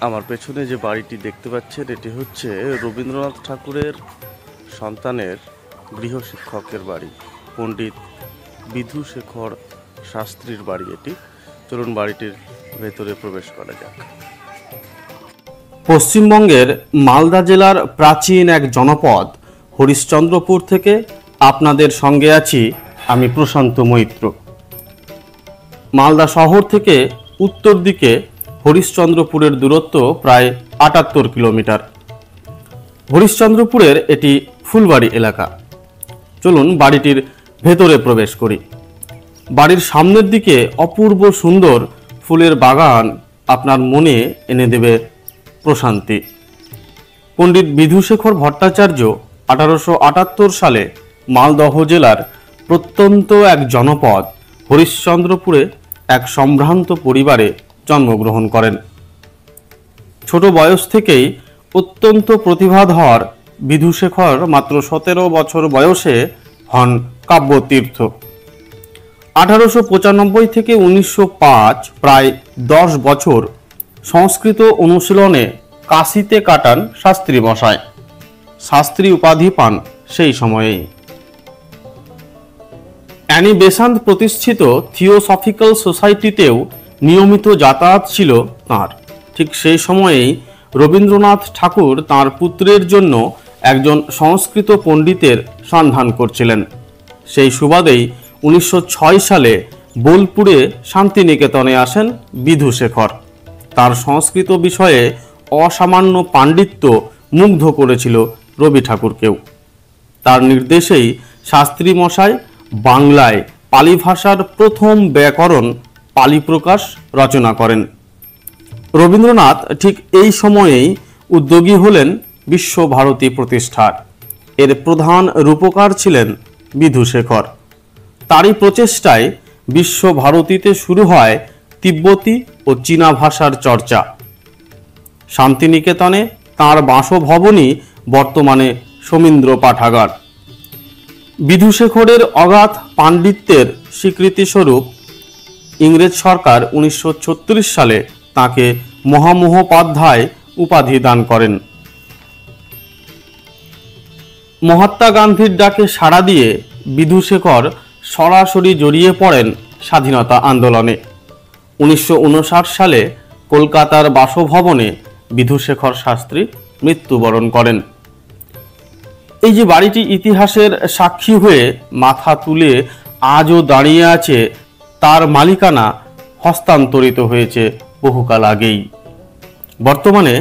আমার পেছনে যে বাড়িটি দেখতে পাচ্ছেন এটি হচ্ছে রবীন্দ্রনাথ ঠাকুরের সন্তানের গৃহশিক্ষকের বাড়ি, পণ্ডিত বিধুশেখর শাস্ত্রীর বাড়ি এটি। চলুন বাড়িটির ভেতরে প্রবেশ করা যাক। পশ্চিমবঙ্গের মালদা জেলার প্রাচীন এক জনপদ হরিশ্চন্দ্রপুর থেকে আপনাদের সঙ্গে আছি আমি প্রশান্ত মৈত্র। মালদা শহর থেকে উত্তর দিকে হরিশ্চন্দ্রপুরের দূরত্ব প্রায় ৭৮ কিলোমিটার। হরিশ্চন্দ্রপুরের এটি ফুলবাড়ি এলাকা। চলুন বাড়িটির ভেতরে প্রবেশ করি। বাড়ির সামনের দিকে অপূর্ব সুন্দর ফুলের বাগান আপনার মনে এনে দেবে প্রশান্তি। পণ্ডিত বিধুশেখর ভট্টাচার্য ১৮৭৮ সালে মালদহ জেলার প্রত্যন্ত এক জনপদ হরিশ্চন্দ্রপুরে এক সম্ভ্রান্ত পরিবারে জন্মগ্রহণ করেন। ছোট বয়স থেকেই অত্যন্ত প্রতিভাধর বিধুশেখর মাত্র ১৭ বছর বয়সে হন কাব্যতীর্থ। ১৮৯৫ থেকে ১৯০৫ প্রায় ১০ বছর সংস্কৃত অনুশীলনে কাশিতে কাটান শাস্ত্রী মশাই। শাস্ত্রী উপাধি পান সেই সময়েই। অ্যানি বেসান্ত প্রতিষ্ঠিত থিওসফিক্যাল সোসাইটিতেও নিয়মিত যাতায়াত ছিল তাঁর। ঠিক সেই সময়েই রবীন্দ্রনাথ ঠাকুর তাঁর পুত্রের জন্য একজন সংস্কৃত পণ্ডিতের সন্ধান করছিলেন। সেই সুবাদেই ১৯০৬ সালে বোলপুরে শান্তিনিকেতনে আসেন বিধুশেখর। তার সংস্কৃত বিষয়ে অসামান্য পাণ্ডিত্য মুগ্ধ করেছিল রবি ঠাকুরকেও। তার নির্দেশেই শাস্ত্রী মশাই বাংলায় পালি ভাষার প্রথম ব্যাকরণ পালি প্রকাশ রচনা করেন। রবীন্দ্রনাথ ঠিক এই সময়েই উদ্যোগী হলেন বিশ্বভারতী প্রতিষ্ঠার। এর প্রধান রূপকার ছিলেন বিধুশেখর। তারই প্রচেষ্টায় বিশ্বভারতীতে শুরু হয় তিব্বতী ও চীনা ভাষার চর্চা। শান্তিনিকেতনে তাঁর বাসভবনই বর্তমানে সমীন্দ্র পাঠাগার। বিধুশেখরের অগাধ পাণ্ডিত্যের স্বীকৃতিস্বরূপ ইংরেজ সরকার ১৯৩৬ সালে তাঁকে মহামহোপাধ্যায় উপাধি দান করেন। মহাত্মা গান্ধীর ডাকে সাড়া দিয়ে বিধুশেখর সরাসরি জড়িয়ে পড়েন স্বাধীনতা আন্দোলনে। ১৯৫৯ সালে কলকাতার বাসভবনে বিধুশেখর শাস্ত্রী মৃত্যুবরণ করেন। এই যে বাড়িটি ইতিহাসের সাক্ষী হয়ে মাথা তুলে আজও দাঁড়িয়ে আছে, তার মালিকানা হস্তান্তরিত হয়েছে বহুকাল আগেই। বর্তমানে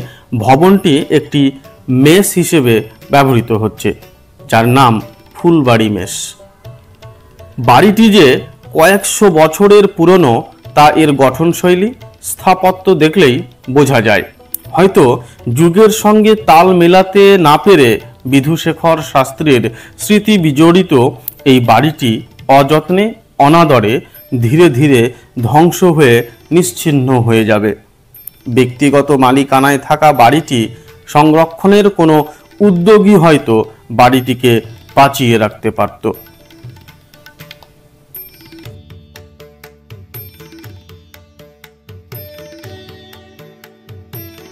ভবনটি একটি মেস হিসেবে ব্যবহৃত হচ্ছে, যার নাম ফুলবাড়ি মেস। বাড়িটি যে কয়েকশো বছরের পুরনো তা এর গঠনশৈলী, স্থাপত্য দেখলেই বোঝা যায়। হয়তো যুগের সঙ্গে তাল মেলাতে না পেরে বিধুশেখর শাস্ত্রীর স্মৃতি বিজড়িত এই বাড়িটি অযত্নে অনাদরে ধীরে ধীরে ধ্বংস হয়ে নিশ্চিহ্ন হয়ে যাবে। ব্যক্তিগত মালিকানায় থাকা বাড়িটি সংরক্ষণের কোনো উদ্যোগী হয়তো বাড়িটিকে বাঁচিয়ে রাখতে পারত।